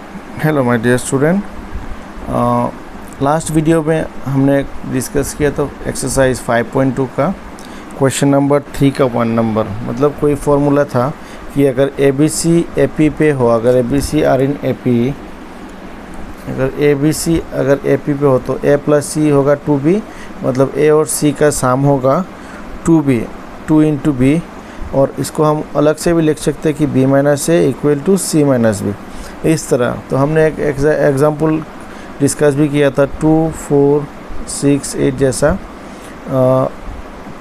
Hello my dear student, last video में हमने discuss किया तो एक्सरसाइज 5.2 का क्वेश्चन नंबर 3 का 1 नंबर, मतलब कोई फॉर्मूला था कि अगर A B C A P पे हो, अगर A B C are in A P, अगर ए बी सी अगर ए पी पे हो तो ए प्लस सी होगा 2b, मतलब ए और सी का साम होगा 2b, 2 इंटू बी, और इसको हम अलग से भी लिख सकते हैं कि b minus A equal to C minus B, इस तरह। तो हमने एक एग्जाम्पल डिस्कस भी किया था 2, 4, 6, 8 जैसा।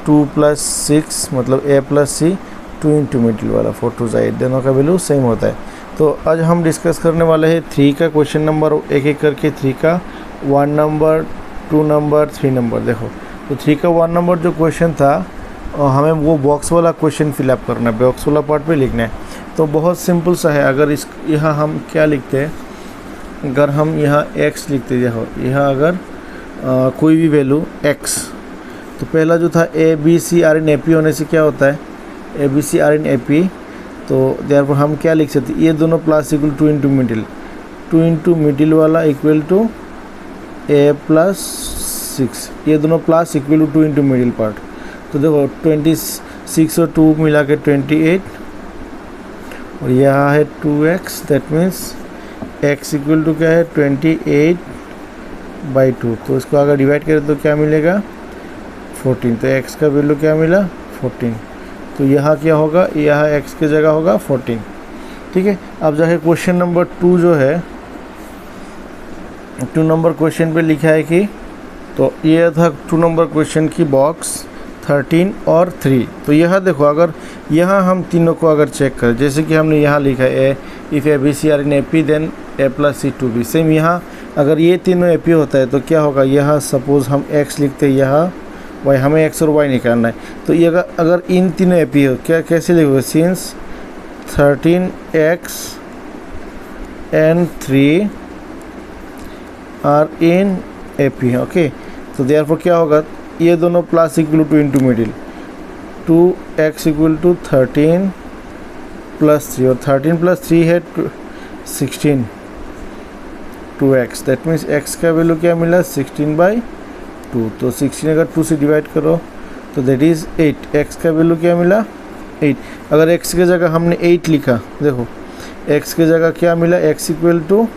2 प्लस 6 मतलब a plus C, 2 into middle वाला 4 2 8, दोनों का वैल्यू सेम होता है। तो आज हम डिस्कस करने वाले हैं 3 का क्वेश्चन नंबर, एक एक करके 3 का 1 नंबर, 2 नंबर, 3 नंबर। देखो तो 3 का 1 नंबर जो क्वेश्चन था हमें वो बॉक्स वाला क्वेश्चन फिलअप करना है, बॉक्स वाला पार्ट पे लिखना है। तो बहुत सिंपल सा है। अगर इस यहाँ हम क्या लिखते हैं, अगर हम यहाँ x लिखते हैं, देखो यहाँ अगर कोई भी वैल्यू x, तो पहला जो था A B C are in A P होने से क्या होता है, A B C are in A P, तो देयरफॉर हम क्या लिख सकते हैं, ये दोनों plus equal 2 into middle, 2 into middle वाला इक्वल टू ए प्लस 6, ये दोनों plus equal to 2 into middle part. तो देखो 26 और 2 मिला के 28, और यहाँ है 2x, that means x equal to क्या है 28/2। तो इसको अगर डिवाइड करें तो क्या मिलेगा 14, तो x का वैल्यू क्या मिला 14। तो यहाँ क्या होगा, यहाँ x की जगह होगा 14। ठीक है, अब जाके क्वेश्चन नंबर 2 जो है, 2 नंबर क्वेश्चन पे लिखा है कि, तो ये था 2 नंबर क्वेश्चन की बॉक्स 13 और 3। तो यहाँ देखो, अगर यहाँ हम तीनों को अगर चेक करें, जैसे कि हमने यहाँ लिखा है if A B C are in A P then A plus C 2b, same यहाँ अगर ये तीनों ए पी होता है तो क्या होगा, यहाँ सपोज़ हम x लिखते हैं, यहाँ y, हमें x और y निकालना है। तो ये अगर इन तीनों ए पी हो, क्या कैसे लिखोगे, since 13x and 3 are in A P, okay. तो देयरफॉर क्या होगा, ये दोनों plus equal to into middle, 2x equal to 13 plus 3, और 13 प्लस 3 है 16, 2x, दैट मीन्स x का वैल्यू क्या मिला 16/2। तो 16 अगर 2 से डिवाइड करो तो दैट इज़ 8, x का वैल्यू क्या मिला 8। अगर x की जगह हमने 8 लिखा, देखो x की जगह क्या मिला, x इक्वल टू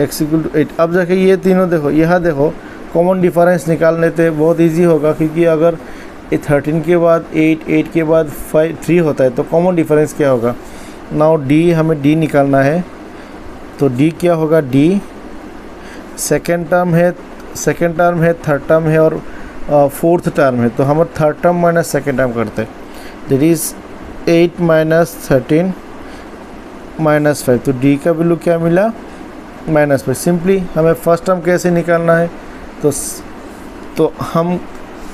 8। अब जाके ये तीनों देखो, यहाँ देखो कॉमन डिफरेंस निकाल लेते हैं, बहुत इजी होगा, क्योंकि अगर 13 के बाद 8, 8 के बाद 3 होता है तो कॉमन डिफरेंस क्या होगा। नाउ d, हमें d निकालना है, तो d क्या होगा, d सेकेंड टर्म है, थर्ड टर्म है और फोर्थ टर्म है। तो हम third term minus second term करते हैं, दैट इज़ 8 माइनस 13 माइनस 5। तो d का वैल्यू क्या मिला -5। सिंपली हमें फर्स्ट टर्म कैसे निकालना है, तो हम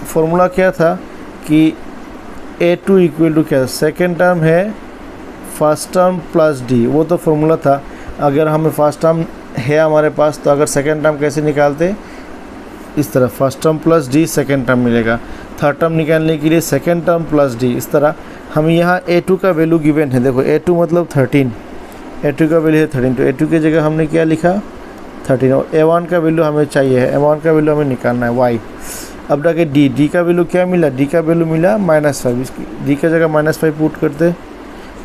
फॉर्मूला क्या था कि a2 इक्वल टू क्या, सेकेंड टर्म है फर्स्ट टर्म प्लस d, वो तो फॉर्मूला था। अगर हमें फर्स्ट टर्म है हमारे पास, तो अगर सेकेंड टर्म कैसे निकालते, इस तरह first term plus d second term मिलेगा, थर्ड टर्म निकालने के लिए सेकेंड टर्म प्लस d, इस तरह। हमें यहाँ a2 का वैल्यू गिवन है, देखो a2 मतलब 13, a2 का वैल्यू है 13, तो a2 की जगह हमने क्या लिखा 13, और a1 का वैल्यू हमें चाहिए है, a1 का वैल्यू हमें निकालना है y। अब जाके d का वैल्यू क्या मिला, d का वैल्यू मिला -5, इसकी d की जगह -5 पुट करते,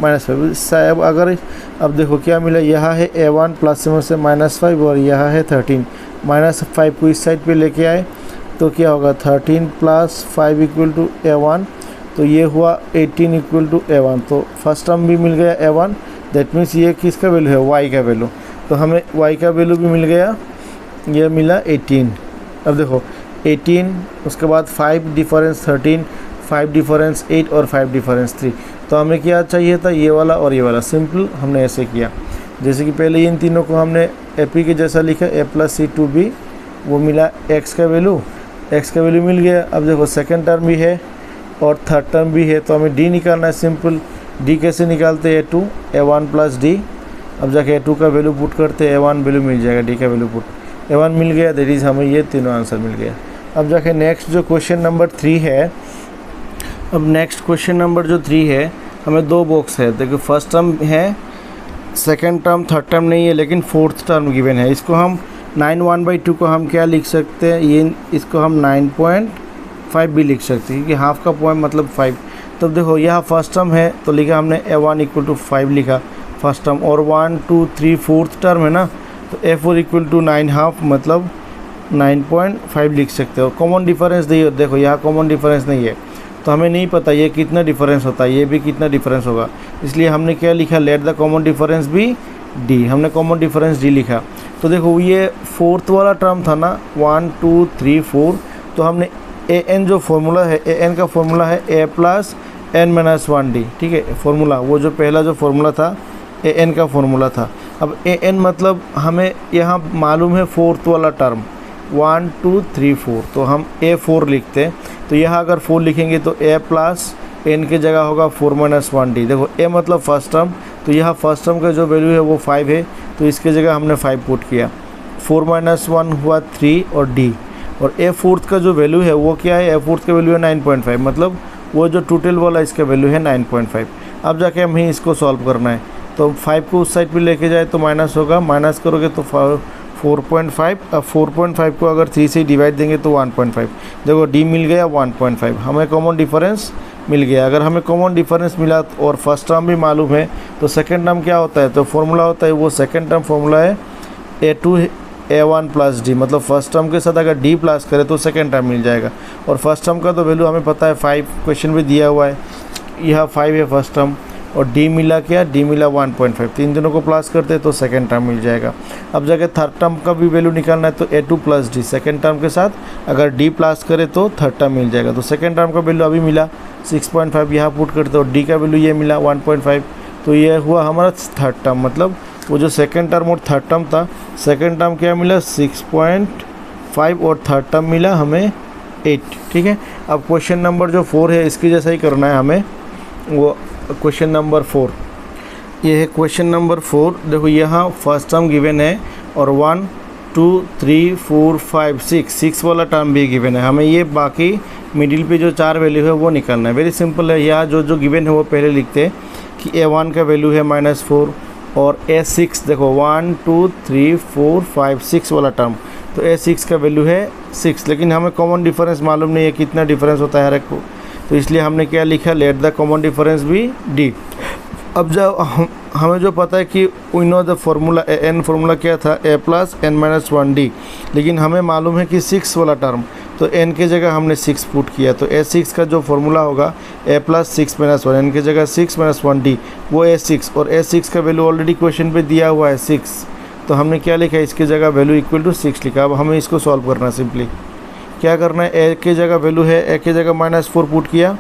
-5 साहब। अगर अब देखो क्या मिला, यहाँ है a1 प्लस से -5, और यहाँ है 13, -5 को इस साइड पे लेके आए तो क्या होगा 13 प्लस 5 इक्वल टू a1, तो ये हुआ 18 इक्वल टू a1। तो फर्स्ट टर्म भी मिल गया a1, दैट मीन्स ये किसका वैल्यू है, y का वैल्यू। तो हमें y का वैल्यू भी मिल गया, ये मिला 18। अब देखो 18, उसके बाद 5 डिफरेंस 13, 5 डिफरेंस 8 और 5 डिफरेंस 3। तो हमें क्या चाहिए था, ये वाला और ये वाला। सिंपल हमने ऐसे किया, जैसे कि पहले इन तीनों को हमने ए पी के जैसा लिखा, a प्लस सी 2b, वो मिला x का वैल्यू मिल गया। अब देखो सेकेंड टर्म भी है और थर्ड टर्म भी है, तो हमें d निकालना है। सिंपल d कैसे निकालते हैं, a2 a1 प्लस d। अब जाके a2 का वैल्यू पुट करते हैं, a1 वैल्यू मिल जाएगा, d का वैल्यू पुट, a1 मिल गया, दैट इज़ हमें ये तीनों आंसर मिल गया। अब जाके नेक्स्ट जो क्वेश्चन नंबर 3 है, अब नेक्स्ट क्वेश्चन नंबर जो 3 है, हमें 2 बॉक्स है। देखो फर्स्ट टर्म है सेकेंड टर्म थर्ड टर्म नहीं है, लेकिन फोर्थ टर्म गिवन है। इसको हम 9 1/2 को हम क्या लिख सकते हैं, ये इसको हम 9.5 भी लिख सकते हैं, क्योंकि हाफ का पॉइंट मतलब 5। तो देखो यहाँ फर्स्ट टर्म है तो लिखा हमने A1 = 5 लिखा फर्स्ट टर्म, और 1 2 3 फोर्थ टर्म है ना, तो A4 = 9.5 मतलब 9.5 लिख सकते हो। कॉमन डिफरेंस देखो यहाँ कॉमन डिफरेंस नहीं है, तो हमें नहीं पता ये कितना डिफरेंस होता है, ये भी कितना डिफरेंस होगा, इसलिए हमने क्या लिखा, let the common difference be D. हमने कॉमन डिफरेंस डी लिखा। तो देखो ये फोर्थ वाला टर्म था ना 1 2 3 4, तो हमने an जो फॉर्मूला है, an का फॉर्मूला है a + n - 1d, ठीक है। फॉर्मूला वो जो पहला जो फॉर्मूला था an का फॉर्मूला था। अब an मतलब हमें यहाँ मालूम है फोर्थ वाला टर्म 1 2 3 4, तो हम A4 लिखते हैं। तो यहाँ अगर 4 लिखेंगे तो a + n की जगह होगा 4 - 1d। देखो a मतलब फर्स्ट टर्म, तो यहाँ फर्स्ट टर्म का जो वैल्यू है वो 5 है, तो इसके जगह हमने 5 पुट किया। 4 - 1 हुआ 3 और d, और A4 का जो वैल्यू है वो क्या है, A4 का वैल्यू है 9.5, मतलब वो जो टोटल वाला इसका वैल्यू है 9.5। अब जाके हमें इसको सॉल्व करना है, तो 5 को उस साइड पे लेके जाए तो माइनस होगा, माइनस करोगे तो 4.5। अब 4.5 को अगर 3 से डिवाइड देंगे तो 1.5। देखो d मिल गया 1.5, हमें कॉमन डिफरेंस मिल गया। अगर हमें कॉमन डिफरेंस मिला और फर्स्ट टर्म भी मालूम है, तो सेकंड टर्म क्या होता है, तो फॉर्मूला होता है वो सेकंड टर्म फॉर्मूला है A2 A1 + d, मतलब फर्स्ट टर्म के साथ अगर d प्लस करें तो सेकंड टर्म मिल जाएगा। और फर्स्ट टर्म का तो वैल्यू हमें पता है 5, क्वेश्चन भी दिया हुआ है, यह 5 है फर्स्ट टर्म, और d मिला क्या, d मिला 1.5। तीन दोनों को प्लस करते तो सेकंड टर्म मिल जाएगा। अब जाके थर्ड टर्म का भी वैल्यू निकालना है, तो A2 + d सेकंड टर्म के साथ अगर d प्लस करे तो थर्ड टर्म मिल जाएगा। तो सेकंड टर्म का वैल्यू अभी मिला 6.5, यहाँ पुट करते हो, d का वैल्यू ये मिला 1.5, तो ये हुआ हमारा थर्ड टर्म। मतलब वो जो सेकंड टर्म और थर्ड टर्म था, सेकंड टर्म क्या मिला 6.5 और थर्ड टर्म मिला हमें 8, ठीक है। अब क्वेश्चन नंबर जो 4 है इसकी जैसा ही करना है हमें, वो क्वेश्चन नंबर 4, ये है क्वेश्चन नंबर 4। देखो यहाँ फर्स्ट टर्म गिवन है और 1 2 3 4 5 6 वाला टर्म भी गिवन है। हमें ये बाकी मिडिल पे जो 4 वैल्यू है वो निकालना है। वेरी सिंपल है, यहाँ जो गिवन है वो पहले लिखते हैं कि A1 का वैल्यू है -4 और A6 देखो 1 2 3 4 5 6 वाला टर्म, तो A6 का वैल्यू है 6, लेकिन हमें कॉमन डिफरेंस मालूम नहीं है कितना डिफरेंस होता है हर एक को, तो इसलिए हमने क्या लिखा, let the common difference be D. अब जब हमें जो पता है कि we know the formula n formula क्या था, a + n - 1d, लेकिन हमें मालूम है कि 6 वाला टर्म, तो n की जगह हमने 6 पुट किया। तो A6 का जो फॉर्मूला होगा a + 6 - 1, n की जगह 6 - 1d, वो A6, और A6 का वैल्यू ऑलरेडी क्वेश्चन पे दिया हुआ है 6, तो हमने क्या लिखा, इसकी जगह वैल्यू = 6 लिखा। अब हमें इसको सॉल्व करना है। सिंपली क्या करना है, a की जगह वैल्यू है, a की जगह -4 पुट किया,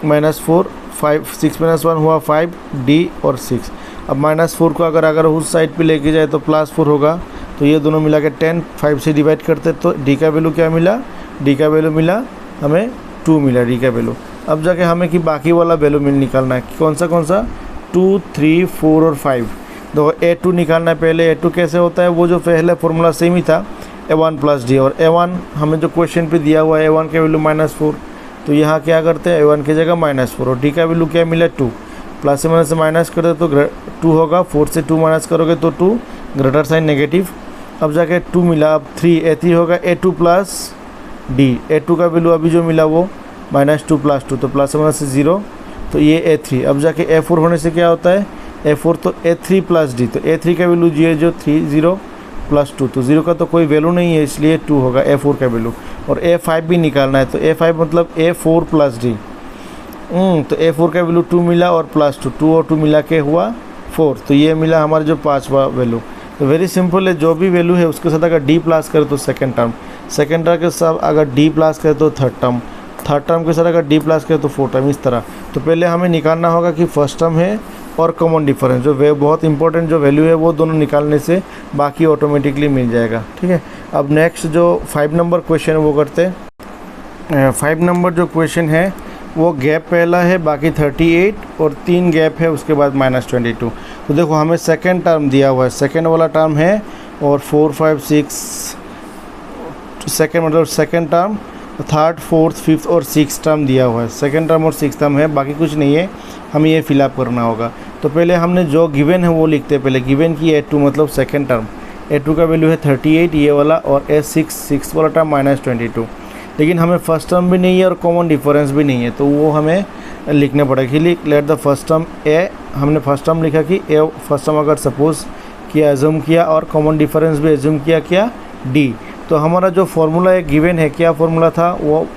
-4 5 6 - 1 हुआ 5 d और 6। अब -4 को अगर उस साइड पे लेके जाए तो +4 होगा, तो ये दोनों मिला के 10, 5 से डिवाइड करते तो d का वैल्यू क्या मिला, d का वैल्यू मिला हमें 2 मिला d का वैल्यू। अब जाके हमें कि बाकी वाला वैल्यू निकालना है, कौन सा 2 3 4 और 5। देखो A2 निकालना है पहले। A2 कैसे होता है, वो जो पहले फॉर्मूला सेम ही था A1 + d, और A1 हमें जो क्वेश्चन पे दिया हुआ है A1 का वैल्यू -4, तो यहाँ क्या करते हैं A1 की जगह -4, और d का वैल्यू क्या मिला 2, प्लस से माइनस से माइनस करते तो 2 होगा, 4 से 2 माइनस करोगे तो 2, ग्रेटर साइन नेगेटिव। अब जाके 2 मिला, अब 3 A3 होगा A2 + d। A2 का वैल्यू अभी जो मिला वो -2 + 2, तो प्लस से माइनस से 0, तो ये A3। अब जाके A4 होने से क्या होता है, A4 तो A3 + d, तो A3 का वैल्यू ये जो 0 + 2, तो 0 का तो कोई वैल्यू नहीं है, इसलिए 2 होगा A4 का वैल्यू। और A5 भी निकालना है, तो A5 मतलब A4 + d, तो A4 का वैल्यू 2 मिला और +2, 2 और 2 मिला के हुआ 4, तो ये मिला हमारा जो 5वां वैल्यू। तो वेरी सिंपल है, जो भी वैल्यू है उसके साथ अगर d प्लस करे तो सेकंड टर्म, सेकंड टर्म के साथ अगर d प्लस करे तो थर्ड टर्म, थर्ड टर्म के साथ अगर d प्लस करे तो फोर्थ टर्म, इस तरह। तो पहले हमें निकालना होगा कि फर्स्ट टर्म है और कॉमन डिफरेंस, जो बहुत इंपॉर्टेंट जो वैल्यू है वो दोनों निकालने से बाकी ऑटोमेटिकली मिल जाएगा, ठीक है। अब नेक्स्ट जो 5 नंबर क्वेश्चन है वो करते हैं। 5 नंबर जो क्वेश्चन है वो गैप पहला है, बाकी 38 और 3 गैप है, उसके बाद -22। तो देखो हमें सेकंड टर्म दिया हुआ है, सेकंड वाला टर्म है, और 4 5 6 सेकंड मतलब second term, third fourth fifth और 6th टर्म दिया हुआ है। सेकंड टर्म और 6th टर्म है, बाकी कुछ नहीं है, हमें ये फिलअप करना होगा। तो पहले हमने जो गिवन है वो लिखते हैं। पहले गिवन की A2 मतलब सेकेंड टर्म, A2 का वैल्यू है 38 ये वाला, और A6 सिक्स वाला टर्म -22। लेकिन हमें फर्स्ट टर्म भी नहीं है और कॉमन डिफरेंस भी नहीं है, तो वो हमें लिखना पड़ेगा। Let the first term A, हमने फर्स्ट टर्म लिखा कि A फर्स्ट टर्म अगर सपोज किया, एज्यूम किया, और कॉमन डिफरेंस भी एज्यूम किया क्या D। तो हमारा जो फार्मूला है गिवन है, क्या फार्मूला था वो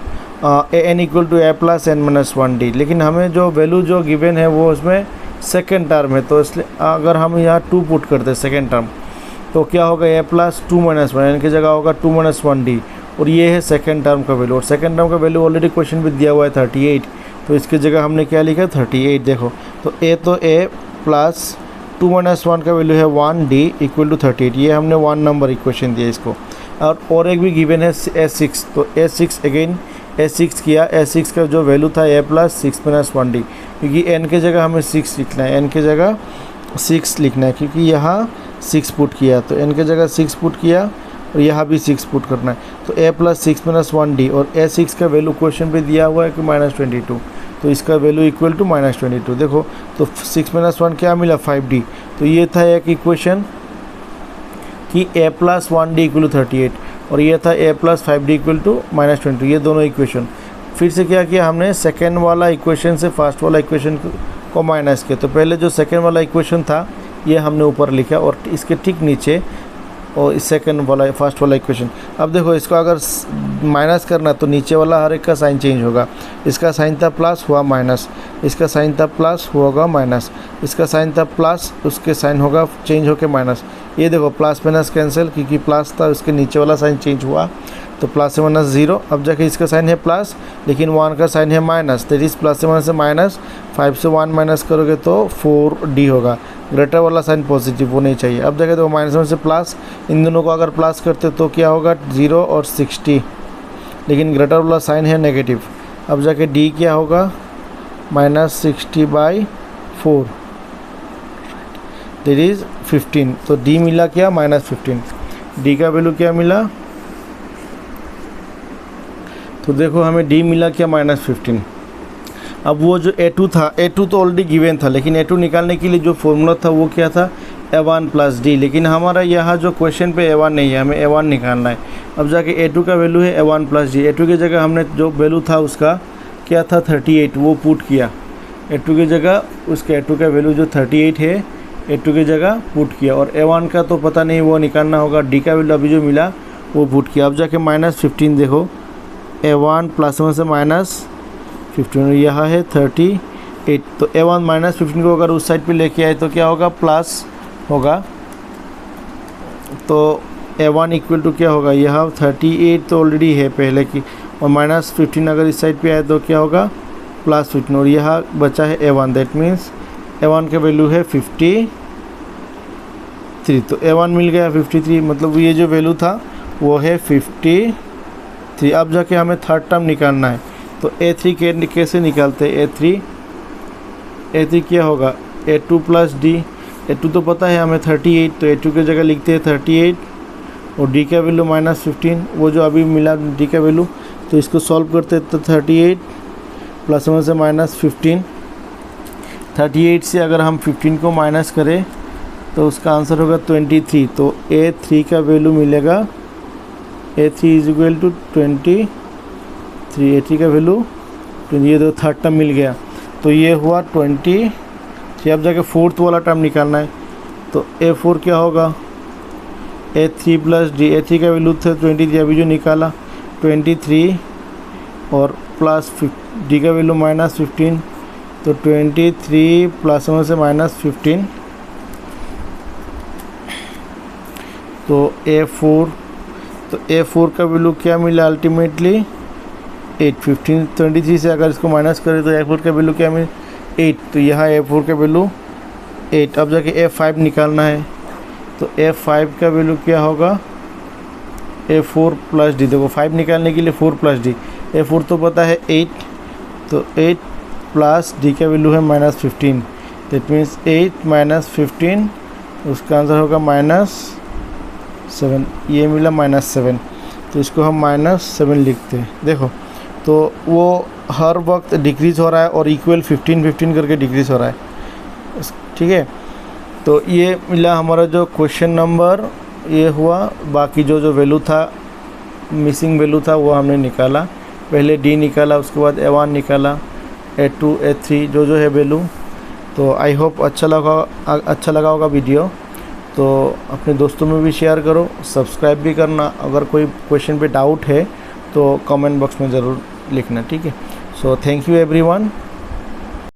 an equal to A plus n-1D। लेकिन हमें जो वैल्यू जो गिवन है वो उसमें सेकेंड टर्म है, तो इसलिए अगर हम यहाँ 2 पुट करते हैं सेकेंड टर्म, तो क्या होगा A प्लस 2-1 इनकी जगह होगा 2-1D, और ये है सेकेंड टर्म का वैल्यू। और सेकेंड टर्म का वैल्यू ऑलरेडी क्वेश्चन में दिया हुआ है 38, तो इसकी जगह हमने क्या लिखा 38। देखो तो A प्लस 2-1 का वैल्यू है 1D इक्वल टू 38, ये हमने 1 नंबर इक्वेशन दिया इसको। और एक भी गिवन है A6, तो A6 अगेन A6 किया, A6 का जो वैल्यू था A प्लस 6-1D, क्योंकि n के जगह हमें 6 लिखना है, n के जगह 6 लिखना है, क्योंकि यहाँ 6 पुट किया, तो n के जगह 6 पुट किया और यहाँ भी 6 पुट करना है। तो A प्लस 6-1D, और A6 का वैल्यू क्वेश्चन पे दिया हुआ है कि -22, तो इसका वैल्यू इक्वल टू -22। देखो तो 6-1 क्या मिला 5D। तो ये था एक इक्वेशन कि A plus 1D equal to 38, और ये था A plus 5D equal to -22, ये दोनों इक्वेशन। फिर से क्या किया हमने, सेकेंड वाला इक्वेशन से फर्स्ट वाला इक्वेशन को माइनस किया। तो पहले जो सेकेंड वाला इक्वेशन था ये हमने ऊपर लिखा, और इसके ठीक नीचे और इस सेकेंड वाला फर्स्ट वाला इक्वेशन। अब देखो इसको अगर माइनस करना तो नीचे वाला हर एक का साइन चेंज होगा। इसका साइन था प्लस हुआ माइनस, इसका साइन था प्लस होगा माइनस, इसका साइन था प्लस, उसके साइन होगा चेंज होकर माइनस। ये देखो प्लस माइनस कैंसिल, क्योंकि प्लस था उसके नीचे वाला साइन चेंज हुआ, तो प्लस से माइनस 0। अब जाके इसका साइन है प्लस, लेकिन 1 का साइन है माइनस, दैट इज़ प्लस से माइनस से माइनस, 5 से 1 माइनस करोगे तो 4D होगा। ग्रेटर वाला साइन पॉजिटिव वो नहीं चाहिए। अब देखें तो -1 से प्लस, इन दोनों को अगर प्लस करते तो क्या होगा 0 और 60, लेकिन ग्रेटर वाला साइन है नेगेटिव। अब जाके D क्या होगा -60/4, दैट इज़ 15। तो D मिला क्या -15, D का वैल्यू क्या मिला, तो देखो हमें D मिला क्या -15। अब वो जो A2 था, A2 तो ऑलरेडी गिवन था, लेकिन A2 निकालने के लिए जो फॉर्मूला था वो क्या था A1 प्लस D, लेकिन हमारा यहाँ जो क्वेश्चन पे A1 नहीं है, हमें A1 निकालना है। अब जाके A2 का वैल्यू है A1 प्लस D, A2 की जगह हमने जो वैल्यू था उसका क्या था 38, वो पुट किया A2 की जगह, उसके A2 का वैल्यू जो 38 है A2 की जगह पुट किया, और A1 का तो पता नहीं वो निकालना होगा। D का वैल्यू अभी जो मिला वो पुट किया। अब जाके -15 देखो, A1 प्लस 1 से -15, यहाँ है 38, तो A1 -15 को अगर उस साइड पे लेके आए तो क्या होगा प्लस होगा, तो A1 इक्वल टू क्या होगा, यहाँ 38 तो ऑलरेडी है पहले की, और -15 अगर इस साइड पे आए तो क्या होगा +15, और यहाँ बचा है A1, दैट मीन्स A1 का वैल्यू है 53। तो A1 मिल गया 53, मतलब ये जो वैल्यू था वो है 53। अब जाके हमें थर्ड टर्म निकालना है, तो A3 कैसे निकालते हैं, A3 क्या होगा A2 प्लस D, A2 तो पता है हमें 38, तो A2 की जगह लिखते हैं 38, और D का वैल्यू -15, वो जो अभी मिला D का वैल्यू, तो इसको सॉल्व करते हैं तो 38 प्लस 1 से -15, 38 से अगर हम 15 को माइनस करें तो उसका आंसर होगा 23। तो A3 का वैल्यू मिलेगा, A3 is equal to 23, A3 का वैल्यू, तो ये तो थर्ड टर्म मिल गया, तो ये हुआ 23। अब जाके फोर्थ वाला टर्म निकालना है, तो A4 क्या होगा A3 प्लस D, A3 का वैल्यू था 23, अभी जो निकाला 23, और प्लस D का वैल्यू -15, तो 23 प्लस 1 से -15, तो A4, तो A4 का वैल्यू क्या मिला अल्टीमेटली 8। 15 23 से अगर इसको माइनस करें तो A4 का वैल्यू क्या मिले 8, तो यहाँ A4 का वैल्यू 8। अब जाके A5 निकालना है, तो A5 का वैल्यू क्या होगा A4 प्लस D, देखो 5 निकालने के लिए 4 प्लस D, A4 तो पता है 8, तो 8 प्लस D का वैल्यू है -15, दैट मीन्स 8 -15, उसका आंसर होगा -7, ये मिला -7, तो इसको हम -7 लिखते हैं। देखो तो वो हर वक्त डिक्रीज़ हो रहा है और इक्वल 15 करके डिक्रीज़ हो रहा है, ठीक। ठीक है। तो ये मिला हमारा जो क्वेश्चन नंबर ये हुआ। बाकी जो वैल्यू था, मिसिंग वैल्यू था, वो हमने निकाला। पहले डी निकाला, उसके बाद A1 निकाला, A2 A3 जो है वैल्यू। तो आई होप अच्छा लगा होगा वीडियो। तो अपने दोस्तों में भी शेयर करो, सब्सक्राइब भी करना। अगर कोई क्वेश्चन पे डाउट है तो कमेंट बॉक्स में ज़रूर लिखना, ठीक है। So thank you everyone.